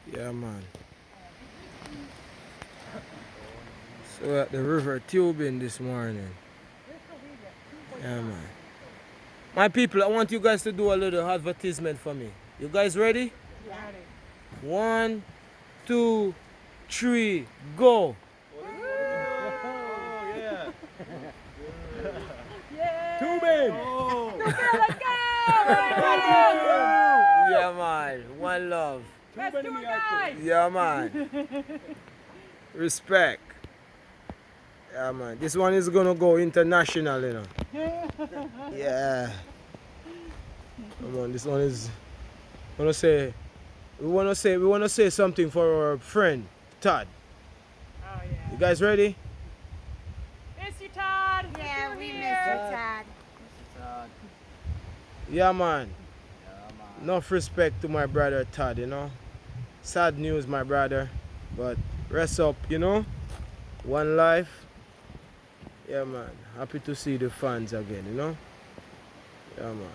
Yeah, man. So we're at the river tubing this morning. Yeah, man. My people, I want you guys to do a little advertisement for me. You guys ready? One, two, three, go. Tubing! Yeah, man. One love. Yeah, man. Respect. Yeah, man. This one is gonna go international, you know. Yeah. Come on, this one is wanna say we wanna say something for our friend Todd. Oh yeah. You guys ready? Miss you, Todd. Yeah, we miss you, Todd. Yeah, man. Enough respect to my brother Todd, you know. Sad news, my brother, but rest up, you know. One life. Yeah, man. Happy to see the fans again, you know. Yeah, man.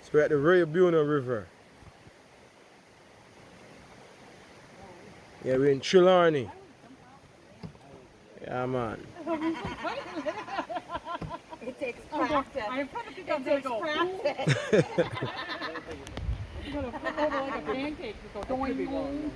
So we're at the Bueno River. Yeah, we're in Trelawny. Yeah, man. It takes practice. I'm trying to think It I'm gonna takes go. practice. I'm gonna flip over like a pancake. Just go doing.